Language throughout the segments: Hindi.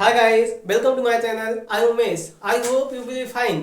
Hi guys, welcome to my channel. I Umesh. I hope you will be fine.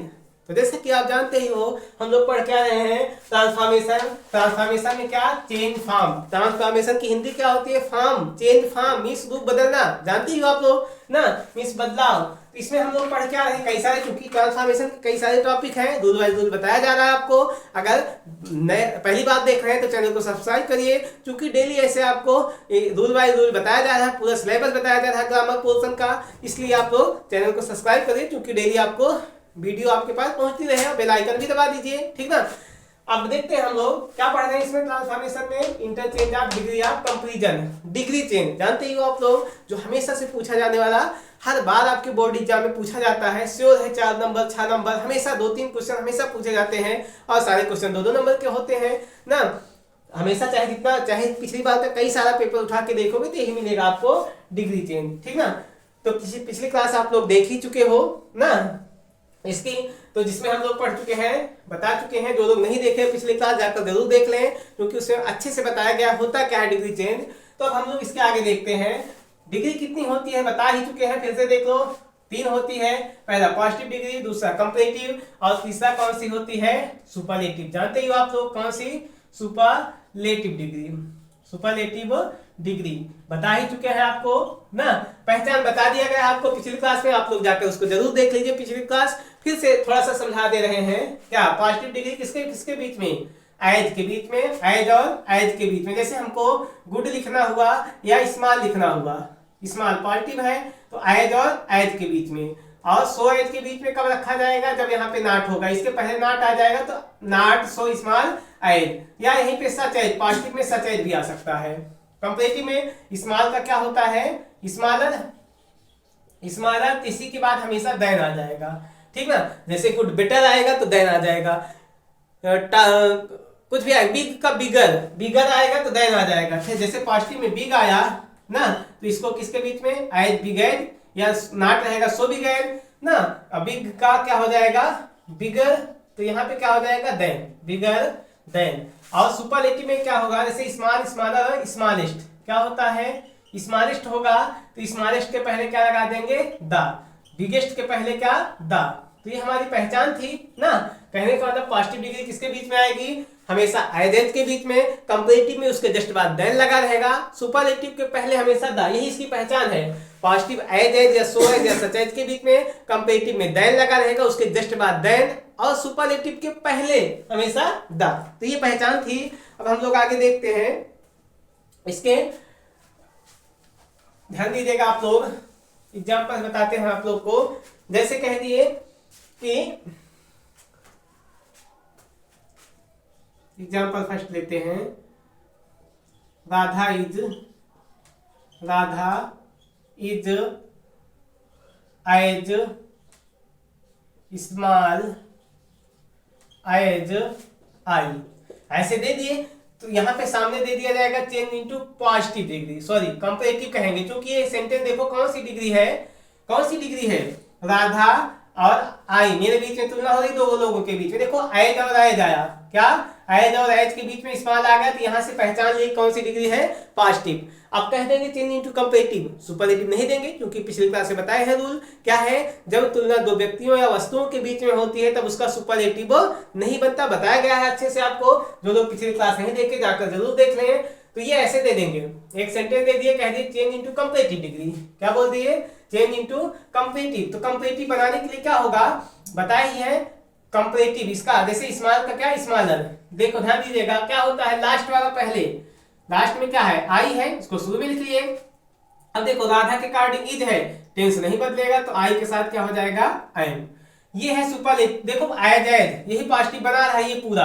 तो जैसे कि आप जानते ही हो, हम लोग पढ़ क्या रहे हैं, ट्रांसफॉर्मेशन। ट्रांसफॉर्मेशन में क्या, चेंज फॉर्म। ट्रांसफॉर्मेशन की हिंदी क्या होती है, फॉर्म। चेंज फॉर्म मीन्स रूप बदलना, जानते ही हो आप लोग ना, मीन्स बदलाव। तो इसमें हम लोग पढ़ क्या रहे हैं, कई सारे, क्योंकि ट्रांसफॉर्मेशन के कई सारे टॉपिक हैं, रूल बाय रूल बताया जा रहा है आपको। अगर नए पहली बार देख रहे हैं तो चैनल को सब्सक्राइब करिए, क्योंकि डेली ऐसे आपको रूल बाय रूल बताया जा रहा है, पूरा सिलेबस बताया जा रहा है ग्रामर पोर्शन का। इसलिए आप लोग चैनल को सब्सक्राइब करिए, क्योंकि डेली आपको वीडियो आपके पास पहुंचती रहे, और बेल आइकन भी दबा दीजिए, ठीक ना। अब देखते हैं हम लोग क्या पढ़ रहे हैं इसमें ट्रांसफॉर्मेशन में, interchange of degree of comparison. Degree change जानते ही हो आप लोग, जो हमेशा से पूछा जाने वाला, हर बार आपके बोर्ड एग्जाम में पूछा जाता है, श्योर है। 4 नंबर 6 नंबर हमेशा 2-3 क्वेश्चन हमेशा पूछे जाते हैं, और सारे क्वेश्चन 2-2 नंबर के होते हैं ना। हमेशा चाहे जितना, चाहे पिछली बार तक कई सारा पेपर उठा के देखोगे तो यही मिलेगा आपको, डिग्री चेंज, ठीक ना। तो पिछली क्लास आप लोग देख ही चुके हो ना इसकी, तो जिसमें हम लोग पढ़ चुके हैं, बता चुके हैं। जो लोग नहीं देखे पिछली क्लास जाकर जरूर देख लें, क्योंकि उसमें अच्छे से बताया गया होता क्या है डिग्री चेंज। तो अब हम लोग इसके आगे देखते हैं, डिग्री कितनी होती है बता ही चुके हैं, फिर से देख लो। 3 होती है, पहला पॉजिटिव डिग्री, दूसरा कंपैरेटिव, और तीसरा कौन सी होती है, सुपरलेटिव। जानते ही हो आप लोग कौन सी, सुपरलेटिव डिग्री। सुपरलेटिव डिग्री बता ही चुके हैं आपको ना, पहचान बता दिया गया आपको पिछली क्लास में, आप लोग जाकर उसको जरूर देख लीजिए पिछली क्लास। फिर से थोड़ा सा समझा दे रहे हैं, क्या पॉजिटिव डिग्री किसके किसके बीच में, एज के बीच में, एज और एज के बीच में। जैसे हमको गुड लिखना हुआ या स्मॉल लिखना हुआ, स्मॉल पॉजिटिव है तो एज और एज के बीच में, और सो एज के बीच में कब रखा जाएगा, जब यहाँ पे नॉट होगा, इसके पहले नॉट आ जाएगा तो नॉट सो स्मॉल एज, या यहीं पे सच एज, पॉजिटिव में सच एज भी आ सकता है। कंपैरेटिव में स्मॉल का क्या होता है, स्मॉलर, स्मॉलर, इसी के बाद हमेशा देन आ जाएगा, ठीक ना। जैसे गुड बेटर आएगा तो देन आ जाएगा, कुछ भी आएगा, बिग का बिगर, बिगर आएगा तो देन आ जाएगा। जैसे पॉजिटिव में बिग आया ना, तो इसको किसके बीच में, एज बिगेड, या नॉट रहेगा सो बिगेड ना। अब बिग का क्या हो जाएगा, बिगर, तो यहाँ पे क्या हो जाएगा, देन, बिगर देन। और सुपरलेटिव में क्या होगा, जैसे स्मॉल, स्मॉलर, स्मॉलेस्ट, क्या होता है, स्मॉलेस्ट होगा तो स्मॉलेस्ट के पहले क्या लगा देंगे, द। बिगेस्ट के पहले क्या, द। तो ये हमारी पहचान थी ना। कहने का मतलब पॉजिटिव डिग्री किसके बीच में आएगी, हमेशा एज एज के बीच में, कंपैरेटिव में उसके जस्ट बाद देन लगा रहेगा, सुपरलेटिव के पहले हमेशा द, यही इसकी पहचान है। पॉजिटिव एज एज या सो एज या सच एज के बीच में, कंपैरेटिव में देन लगा रहेगा, उसके जस्ट बाद देन, और सुपरलेटिव के पहले हमेशा द। तो ये पहचान थी। अब हम लोग आगे देखते हैं इसके, ध्यान दीजिएगा आप लोग, एग्जाम्पल बताते हैं आप लोग को। जैसे कह दिए कि, एग्जाम्पल फर्स्ट लेते हैं, Radha is as small as I, ऐसे दे दिए। तो यहाँ पे सामने दे दिया जाएगा change into positive degree, sorry comparative कहेंगे, क्योंकि ये सेंटेंस देखो कौन सी डिग्री है, कौन सी डिग्री है, राधा और आई, मेरे बीच में तुलना हो रही दो लोगों के बीच में। देखो एज और एज आया, क्या, एज और एज के बीच में स्मॉल आ गया, तो यहाँ से पहचान ली कौन सी डिग्री है, पॉजिटिव। अब कह देंगे चेंज इनटू कंपैरेटिव, सुपरलेटिव नहीं देंगे, क्योंकि पिछली क्लास में बताए हैं रूल क्या है, जब तुलना दो व्यक्तियों या वस्तुओं के बीच में होती है तब उसका सुपरलेटिव नहीं बनता, बताया गया है अच्छे से आपको। जो लोग पिछली क्लास नहीं देखे जाकर जरूर देख लें। तो ये ऐसे दे देंगे, एक सेंटेंस दे दिए, कह दिए चेंज इनटू कंपैरेटिव डिग्री, क्या बोल दिए, चेंज इनटू कंपैरेटिव। तो कंपैरेटिव बनाने के लिए क्या होगा, बताया ही है, कंपैरेटिव इसका, जैसे स्मॉल का क्या, स्मॉलर, देखो ध्यान दीजिएगा क्या होता है, लास्ट वाला पहले, लास्ट में क्या है, आई है, इसको शुरू में लिख लिए। अब देखो राधा के अकॉर्डिंग इज है, टेंस नहीं बदलेगा, तो आई के साथ क्या हो जाएगा, एम। ये है सुपरलेटिव, देखो एज एज, यही पॉजिटिव बना रहा है ये पूरा,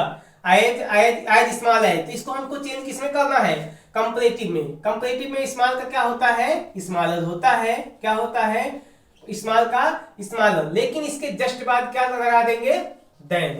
एज एज एज स्मॉल है, तो इसको हमको चेंज किसमें करना है, कंपैरेटिव में। कंपैरेटिव में स्मॉल का क्या होता है, स्मॉलर होता है, क्या होता है, स्मॉल का स्मॉलर, लेकिन इसके जस्ट बाद क्या लगा देंगे, देन,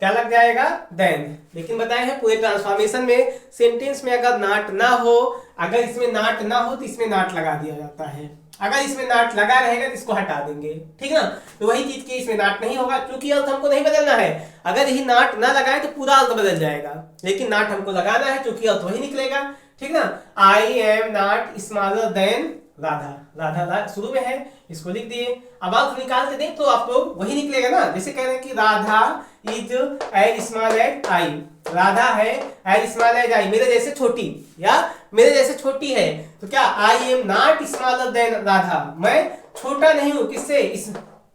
क्या लग जाएगा, देन। लेकिन बताए हैं पूरे ट्रांसफॉर्मेशन में सेंटेंस में अगर नॉट ना हो, अगर इसमें नॉट ना हो तो इसमें नॉट लगा दिया जाता है, अगर इसमें नॉट लगा रहेगा तो इसको हटा देंगे, ठीक ना। तो वही चीज की इसमें नॉट नहीं होगा, क्योंकि अर्थ हमको नहीं बदलना है। अगर यही नॉट ना लगाए तो पूरा अर्थ बदल जाएगा, लेकिन नॉट हमको लगाना है, क्योंकि अर्थ वही निकलेगा, ठीक ना। I am not smaller than Radha, Radha शुरू में है, इसको लिख दिए। अब आप निकाल के देख तो आप लोग वही निकलेगा ना, जैसे कह रहे हैं कि Radha is as small as I, Radha है एज स्मॉल एज आई, मेरे जैसे छोटी या मेरे जैसे छोटी है। तो क्या I am not smaller than Radha, मैं छोटा नहीं हूं किससे, इस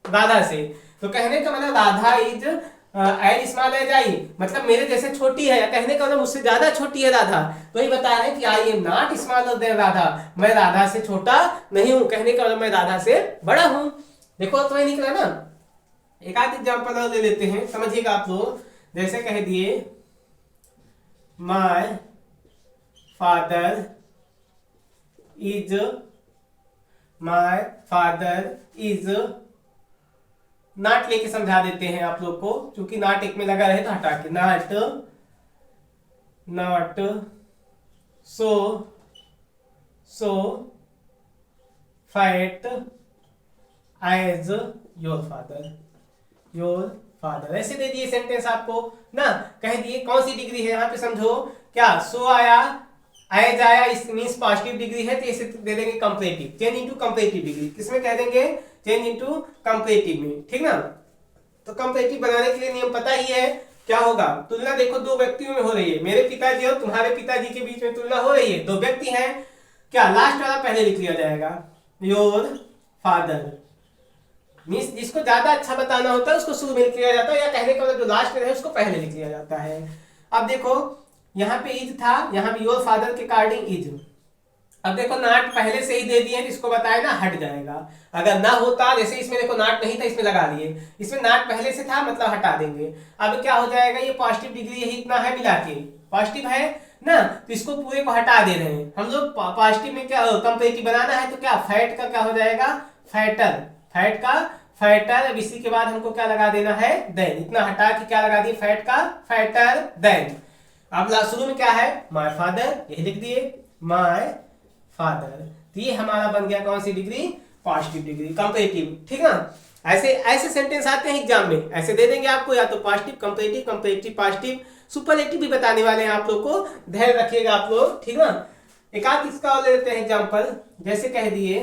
राधा से। तो कहने का मतलब Radha is as small as I, मतलब मेरे जैसे छोटी है, कहने का मतलब मुझसे ज्यादा छोटी है राधा। तो ये बता रहे हैं कि I am not smaller than Radha, मैं राधा से छोटा नहीं हूं, कहने का मतलब मैं राधा से बड़ा हूं। देखो तो ये निकला ना। एक आध एग्जाम्पल और ले लेते हैं, समझिएगा आप लोग। जैसे कह दिए my father is, my father is, not लेके समझा देते हैं आप लोग को, क्योंकि नाट एक में लगा रहे तो हटा के, not not so so fat as your father, your father, ऐसे दे दिए सेंटेंस आपको ना। कह दिए कौन सी डिग्री है यहाँ पे, समझो क्या सो आया, एज आया, इस मींस पॉजिटिव डिग्री है, तो इसे दे देंगे comparative, change into comparative degree, किसमें कह देंगे, चेंज इनटू कंपैरेटिव में, ठीक ना। तो कंपैरेटिव बनाने के लिए नियम पता ही है, क्या होगा, तुलना देखो दो व्यक्तियों में हो रही है, मेरे पिताजी और तुम्हारे पिताजी के बीच में तुलना हो रही है, दो व्यक्ति हैं, क्या लास्ट वाला पहले लिख लिया जाएगा, योर फादर, मींस जिसको ज्यादा अच्छा बताना होता है उसको शुरू में लिख लिया जाता है, या कहने का मतलब जो लास्ट में है उसको पहले लिख लिया जाता है। अब देखो यहाँ पे इज था, यहाँ पे योर फादर के अकॉर्डिंग इज, अब देखो नाट पहले से ही दे दिए, इसको बताया ना हट जाएगा, अगर ना होता, जैसे इसमें देखो नाट नहीं था, इसमें लगा लिए, इसमें नाट पहले से था मतलब हटा देंगे। अब क्या हो जाएगा, ये पॉजिटिव डिग्री यही इतना है मिला के, पॉजिटिव है ना, तो इसको पूरे को हटा दे रहे हैं हम लोग। पॉजिटिव में क्या कंपैरेटिव बनाना है, तो क्या फैट का क्या हो जाएगा, फैटर, फैट का फैटर। अब इसी के बाद हमको क्या लगा देना है, देन, इतना हटा के क्या लगा दिए, फैट का फैटर देन। अब शुरू में क्या है, माय फादर, यही लिख दिए माय फादर, तो ये हमारा बन गया कौन सी डिग्री, पॉजिटिव डिग्री, कंपैरेटिव, ठीक ना। ऐसे ऐसे सेंटेंस आते हैं एग्जाम में, ऐसे दे देंगे आपको, या तो positive comparative, comparative positive, superlative भी बताने वाले हैं आप लोग को, ध्यान रखिएगा आप लोग, ठीक ना। एक आध इसका और ले लेते हैं एग्जाम्पल, जैसे कह दिए,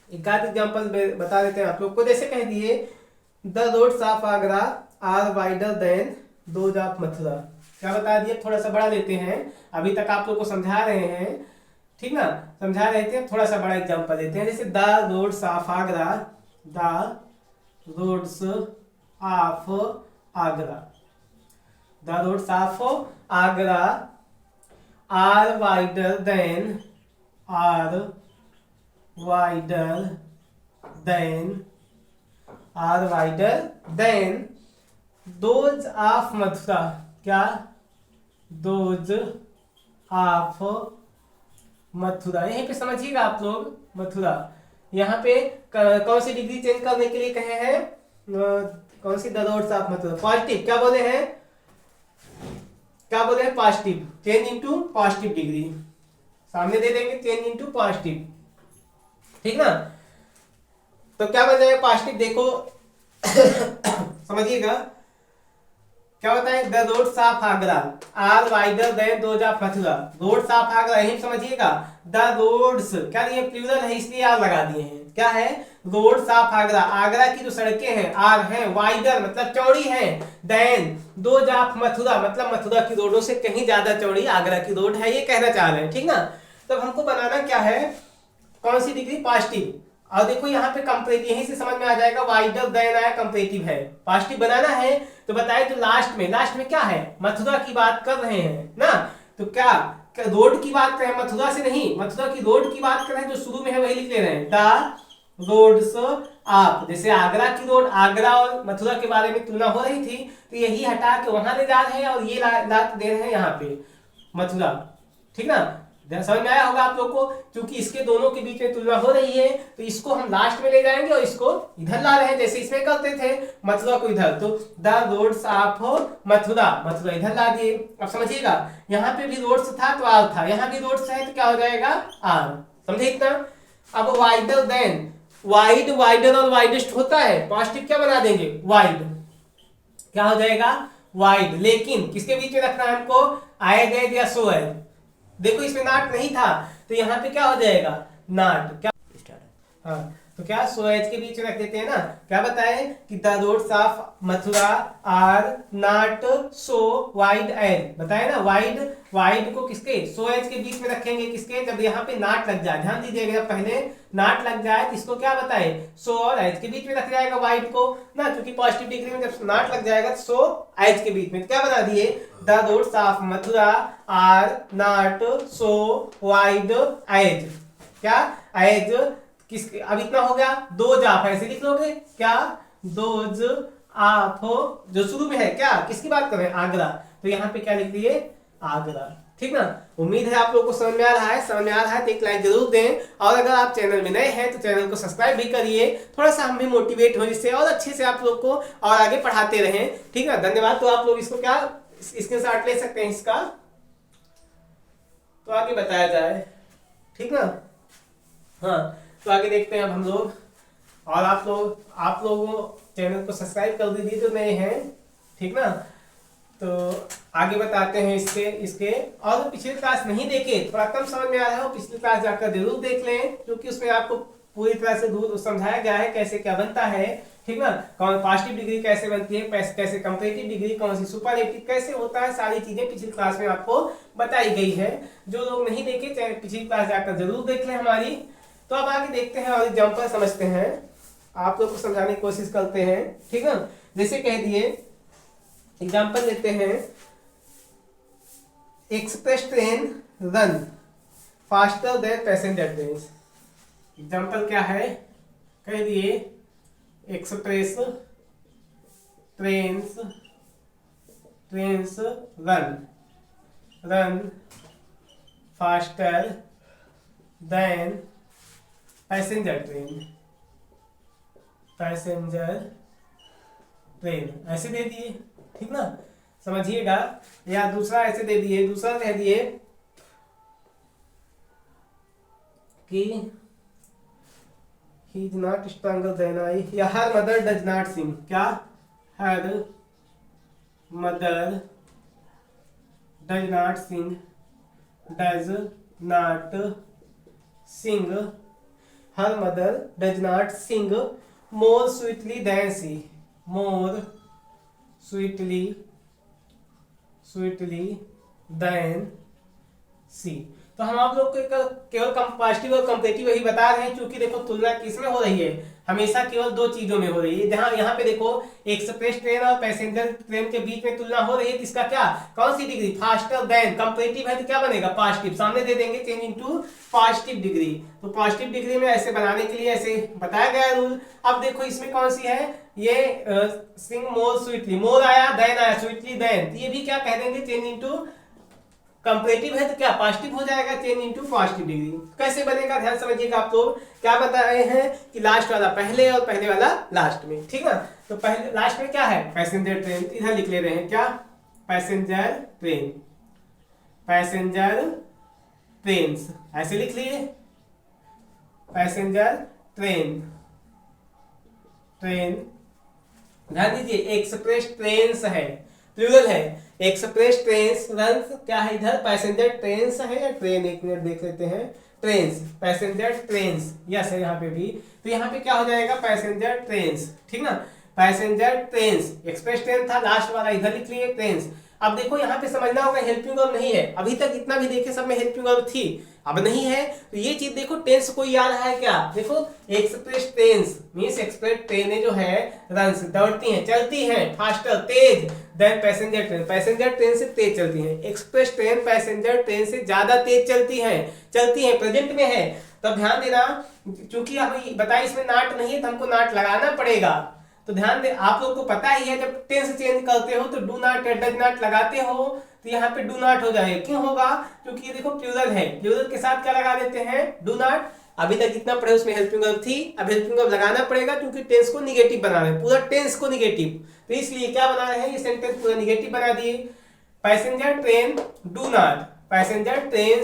एक आध एग्जाम्पल बता देते हैं आप लोग को, जैसे कह दिए the roads of Agra are wider than those of Mathura, क्या बता दिए, थोड़ा सा बड़ा लेते हैं, अभी तक आप लोग को समझा रहे हैं, ठीक ना, समझा रहे थे, थोड़ा सा बड़ा एग्जांपल देते हैं। जैसे the roads of Agra, the roads of Agra, the roads of Agra are wider than, are wider than, are wider than those of Mathura, क्या, दोज ऑफ मथुरा, यहीं पे समझिएगा आप लोग, मथुरा, यहाँ पे कौन सी डिग्री चेंज करने के लिए कहे हैं, कौन सी, the roads of Mathura, positive, क्या बोले हैं, क्या बोले हैं, positive, change into positive degree, सामने दे देंगे चेंज इनटू पॉजिटिव, ठीक ना। तो क्या बन जाएगा पॉजिटिव, देखो समझिएगा क्या होता है, the roads of Agra are wider than those of Mathura, roads of Agra, यही समझिएगा, द रोड्स क्या दिए, प्लूरल है इसलिए आर लगा दिए हैं, क्या है, रोड्स ऑफ आगरा, आगरा की जो सड़कें हैं आर हैं, वाइडर मतलब चौड़ी हैं, देन दोज ऑफ मथुरा मतलब मथुरा की रोडों से कहीं ज्यादा चौड़ी आगरा की रोड है, ये कहना चाह रहे हैं, ठीक ना। तब हमको बनाना क्या है, कौन सी डिग्री, पॉजिटिव। और देखो यहाँ पे कंपैरेटिव, यहीं से समझ में आ जाएगा, वाइडर देन आया, कंपैरेटिव है, पॉजिटिव बनाना है, तो बताए जो लास्ट में क्या है, मथुरा की बात कर रहे हैं ना, तो क्या रोड की बात कर रहे हैं, मथुरा से नहीं, मथुरा की रोड की बात कर रहे हैं, जो शुरू में है वही लिख ले रहे हैं, द रोड्स ऑफ, जैसे आगरा की रोड, आगरा और मथुरा के बारे में तुलना हो रही थी, तो यही हटा के वहां ले जा रहे हैं, और ये ला दे रहे हैं यहाँ पे मथुरा, ठीक ना, समझ में आया होगा आप लोग को, क्योंकि इसके दोनों के बीच में तुलना हो रही है, तो इसको हम लास्ट में ले जाएंगे और इसको इधर ला रहे हैं, जैसे इसमें करते थे मथुरा को इधर, तो the roads of Mathura, Mathura इधर ला दिए। अब समझिएगा यहाँ पे भी रोड्स था तो आर था, यहाँ भी रोड्स है तो क्या हो जाएगा, आर, समझे इतना। अब वाइडर देन, वाइड, वाइडर और वाइडेस्ट होता है, पॉजिटिव क्या बना देंगे, वाइड, क्या हो जाएगा, वाइड, लेकिन किसके बीच में रखना है हमको, आए गए या सो है, देखो इसमें नाट नहीं था, तो यहाँ पे क्या हो जाएगा, नॉट, क्या हाँ तो क्या सो एच के बीच में रख देते हैं ना। क्या बताए कि the roads of Mathura are not so wide as, बताए ना वाइड, वाइड को किसके सो एच के बीच में रखेंगे, किसके जब यहाँ पे नॉट लग जाए, ध्यान दीजिएगा पहले नॉट लग जाए तो इसको क्या बताए सो और एच के बीच में रख जाएगा वाइड को ना, क्योंकि पॉजिटिव डिग्री में जब नॉट लग जाएगा तो सो एच के बीच में क्या बना दिए the roads of Mathura are not so wide as, क्या एज किस, अब इतना हो गया दोज आप ऐसे लिख लोगे क्या दोज आप जो शुरू में है क्या किसकी बात कर रहे हैं आगरा, तो यहाँ पे क्या लिख दिए आगरा, ठीक ना। उम्मीद है आप लोगों को समझ में आ रहा है, समझ में आ रहा है तो एक लाइक जरूर दें, और अगर आप चैनल में नए हैं तो चैनल को सब्सक्राइब भी करिए, थोड़ा सा हम भी मोटिवेट हो जिससे और अच्छे से आप लोग को और आगे पढ़ाते रहें, ठीक ना। धन्यवाद। तो आप लोग इसको क्या स्क्रीनशॉट ले सकते हैं इसका, तो आगे बताया जाए, ठीक ना। हाँ तो आगे देखते हैं अब हम लोग, और आप लोगों चैनल को सब्सक्राइब कर दीजिए जो नए हैं, ठीक ना। तो आगे बताते हैं इसके और पिछली क्लास नहीं देखे, थोड़ा कम समझ में आ रहा है वो पिछली क्लास जाकर जरूर देख लें, क्योंकि उसमें आपको पूरी तरह से समझाया गया है कैसे क्या बनता है, ठीक ना। कौन पॉजिटिव डिग्री कैसे बनती है, कैसे कंपैरेटिव डिग्री, कौन सी सुपरलेटिव कैसे होता है, सारी चीजें पिछली क्लास में आपको बताई गई है। जो लोग नहीं देखे चाहे पिछली क्लास जाकर जरूर देख लें हमारी। तो अब आगे देखते हैं और एग्जाम्पल समझते हैं, आप लोग को समझाने की कोशिश करते हैं, ठीक है। जैसे कह दिए एग्जाम्पल लेते हैं, express train run faster than passenger train. Example क्या है, कह दिए express trains run faster than passenger train ऐसे दे दिए, ठीक ना, समझिएगा। या दूसरा ऐसे दे दिए, दूसरा कह दिए कि he is not stronger than I, या her mother does not sing, क्या her mother does not sing her mother does not sing more sweetly than she, more sweetly than she। तो हम आप लोग को केवल पॉजिटिव और कंपैरेटिव ही बता रहे हैं, क्योंकि देखो तुलना किसमें हो रही है, हमेशा केवल दो चीजों में हो रही है। जहां यहाँ पे देखो एक्सप्रेस ट्रेन और पैसेंजर ट्रेन के बीच में तुलना हो रही है, इसका क्या कौन सी डिग्री फास्टर देन, कंपैरेटिव है तो क्या बनेगा पॉजिटिव, सामने दे देंगे चेंज इनटू पॉजिटिव डिग्री। तो पॉजिटिव डिग्री में ऐसे बनाने के लिए ऐसे बताया गया रूल। अब देखो इसमें कौन सी है, ये सिंग मोर स्वीटली, मोर आया देन आया स्वीटली देन, ये भी क्या कह देंगे चेंज इनटू कंपैरेटिव है तो क्या पॉजिटिव हो जाएगा चेंज इनटू पॉजिटिव डिग्री। कैसे बनेगा ध्यान समझिएगा। आप लोग क्या बता रहे हैं कि लास्ट वाला पहले और पहले वाला लास्ट में, ठीक ना। तो पहले लास्ट में क्या है पैसेंजर ट्रेन, इधर लिख ले रहे हैं क्या पैसेंजर ट्रेन्स ऐसे लिख लिए, पैसेंजर ट्रेन ध्यान दीजिए एक्सप्रेस ट्रेन्स है, प्लूरल है, एक्सप्रेस ट्रेन्स रन क्या है इधर पैसेंजर ट्रेन्स है या ट्रेन, एक मिनट देख लेते हैं, ट्रेन्स पैसेंजर ट्रेन्स यस है यहाँ पे भी। तो यहाँ पे क्या हो जाएगा पैसेंजर ट्रेन्स, ठीक ना, पैसेंजर ट्रेन्स, एक्सप्रेस ट्रेन था लास्ट वाला इधर लिख लिए ट्रेन्स। अब देखो यहाँ पे समझना होगा हेल्पिंग वर्ब नहीं है, अभी तक इतना भी देखे सब में हेल्पिंग वर्ब थी, अब नहीं है। तो ये चीज देखो टेंस कोई आ रहा है क्या, देखो एक्सप्रेस ट्रेन्स मींस एक्सप्रेस ट्रेनें जो है रन्स दौड़ती हैं चलती हैं फास्टर तेज देन पैसेंजर ट्रेन से तेज चलती हैं, एक्सप्रेस ट्रेन पैसेंजर ट्रेन से ज्यादा तेज चलती हैं प्रेजेंट में है। तो ध्यान देना क्योंकि अभी बताइए इसमें नाट नहीं है तो हमको नाट लगाना पड़ेगा, तो ध्यान दे आप लोग को पता ही है जब टेंस चेंज करते हो तो डू नॉट या डज नॉट लगाते हो तो यहाँ पे डू नॉट हो जाएगा, क्यों होगा क्योंकि ये देखो प्लूरल है, प्लूरल के साथ क्या लगा देते हैं डू नॉट। अभी तक जितना पढ़े उसमें हेल्पिंग वर्ब थी, अब हेल्पिंग वर्ब लगाना पड़ेगा क्योंकि टेंस को निगेटिव बना रहे हैं, पूरा टेंस को निगेटिव, तो इसलिए क्या बना रहे हैं ये सेंटेंस पूरा निगेटिव बना दिए। Passenger train do not, passenger train